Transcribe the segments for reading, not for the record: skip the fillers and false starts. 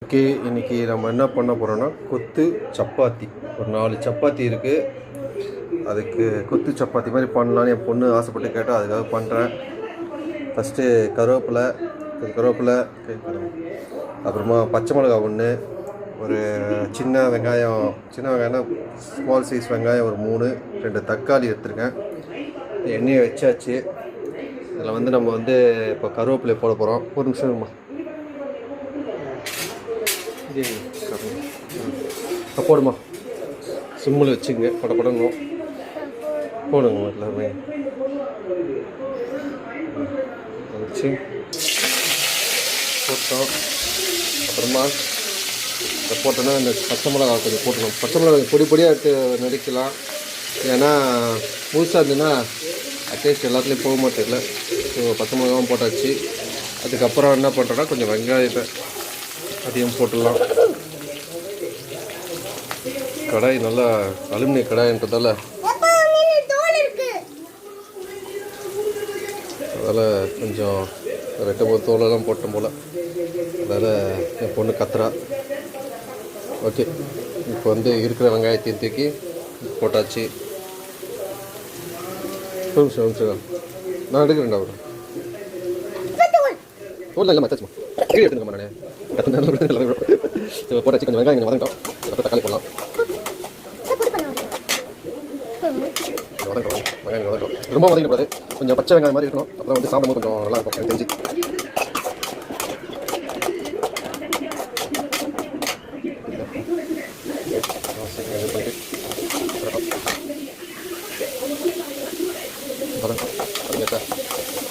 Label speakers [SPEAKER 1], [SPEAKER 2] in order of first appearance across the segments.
[SPEAKER 1] Okay, இன்றைக்கி நம்ம என்ன பண்ண போகிறோன்னா கொத்து சப்பாத்தி. ஒரு 4 சப்பாத்தி இருக்குது. அதுக்கு கொத்து சப்பாத்தி மாதிரி பண்ணலான்னு என் பொண்ணு ஆசைப்பட்டு கேட்டால் அதுக்காக பண்ணுறேன். ஃபஸ்ட்டு கருவேப்பிலை, அப்புறமா பச்சை மிளகா ஒன்று, ஒரு சின்ன வெங்காயம்னா ஸ்மால் சைஸ் வெங்காயம் ஒரு 3, 2 தக்காளி எடுத்துருக்கேன். எண்ணெயை வச்சாச்சு. இதில் நம்ம இப்போ கருவேப்பிலை போட போகிறோம். ஒரு நிமிஷம் போடுமா, சிம்மில் வச்சுங்க, படப்படணும் போடுங்க எல்லாமே வச்சு போட்டோம். அப்புறமா இதை போட்டோன்னா இந்த பச்சை மிளகா கொஞ்சம் போட்டுக்கணும். பச்சை மிளகா பொடி பொடியாக எடுத்து நடிக்கலாம், ஏன்னா முழுசாக இருந்துன்னா டேஸ்ட் எல்லாத்துலேயும் போக மாட்டேங்கல. ஸோ பச்சை மிளகாவும் போட்டாச்சு. அதுக்கப்புறம் என்ன பண்ணுறோன்னா கொஞ்சம் வெங்காயத்தை அதையும் போட்டுடலாம். கடாய் நல்லா அலுமினிய கடாயின்றதால அதில் கொஞ்சம் 2 தோலெல்லாம் போட்டோம் போல். அதில் என் பொண்ணு கத்துறா. ஓகே, இப்போ இருக்கிற வெங்காயத்தையும் தூக்கி போட்டாச்சு. நான் எடுக்கிறேன்டா ஒரு தோல் இல்லை மச்சாச்சுமா கீழே எடுத்துக்கமா. நான் போட்டாச்சு. கொஞ்சம் வெங்காயம் வதங்கிட்டோம். அப்புறம் தக்காளி போடலாம். வதங்கட்டும். ரொம்ப வதங்கக்கூடாது, கொஞ்சம் பச்சை வெங்காயம் மாதிரி இருக்கணும். அப்புறம் சாப்பிடும்போது கொஞ்சம் நல்லா இருக்கும் எனக்கு தெரிஞ்சு.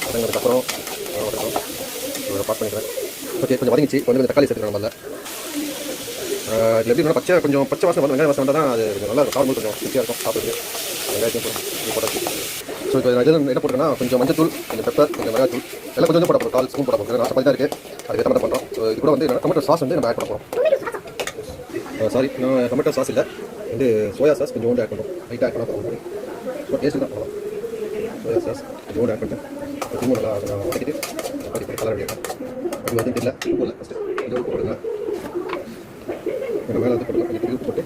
[SPEAKER 1] வதங்கினதுக்கப்புறம் பாஸ் பண்ணிக்கிறேன். ஓகே, கொஞ்சம் வதங்கிச்சு. கொஞ்சம் தக்காளி சேர்த்துக்கலாம். நம்மள இதில் எப்படி பச்சை வாசனை வரும். வெங்காயம் வாசனை வந்தால் தான் அது நல்லா இருக்கும். சாப்பிடும்போது கொஞ்சம் ருசியாக இருக்கும் சாப்பிடுறது. வெங்காயத்தையும் போட்டாச்சு. ஸோ இப்போ இதில் என்ன போட்டுருக்கேன்னா கொஞ்சம் மஞ்சத்தூள், கொஞ்சம் பெப்பர், கொஞ்சம் மிளகாத்தூள் எல்லாம் கொஞ்சம் போட போகிறோம். 1/4 ஸ்பூன் போட போகிறோம். சப்பாத்தி தான் இருக்குது, அதுக்கேற்ற மாதிரி பண்ணுறோம். ஸோ இது கூட டொமேட்டோ சாஸ் நம்ம ஆட் பண்ண போகிறோம். சாரி, நான் டொமேட்டோ சாஸ் இல்லை, சோயா சாஸ் கொஞ்சம் ஆட் பண்ணுறோம். லைட்டாக ஆட் பண்ண போகிறோம். ஸோ டேஸ்ட்டு தான் பண்ணலாம். சோயா சாஸ் கொஞ்சம் ஆட் பண்ணிட்டு திரும்ப நல்லா வதக்கிட்டு கலர் அடிக்கலாம். அது வந்து இல்லை உப்பு இல்லை, ஃபஸ்ட்டு கொஞ்சம் உப்பு போடுங்க. மேலே போட்டுக்கலாம். கொஞ்சம் உப்பு போட்டு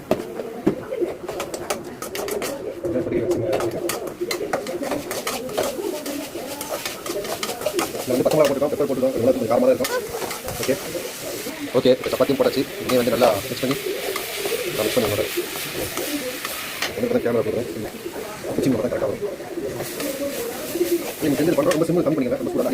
[SPEAKER 1] பச்சை மிளகா போட்டுக்கோம், பெப்பர் போட்டுக்கோம். இதெல்லாம் கொஞ்சம் காரமாக தான் இருக்கும். ஓகே, இப்போ சப்பாத்தியும் போட்டாச்சு. இதையும் நல்லா மிக்ஸ் பண்ணி போடுறேன். எனக்கு கேமரா போடுறேன். கிச்சன் தான் கரெக்டாக வரும். நீங்கள் செஞ்சு பண்ணுறோம். ரொம்ப சிம்பிள் கம்மி பண்ணிக்கிறேன். ரொம்ப சூடாக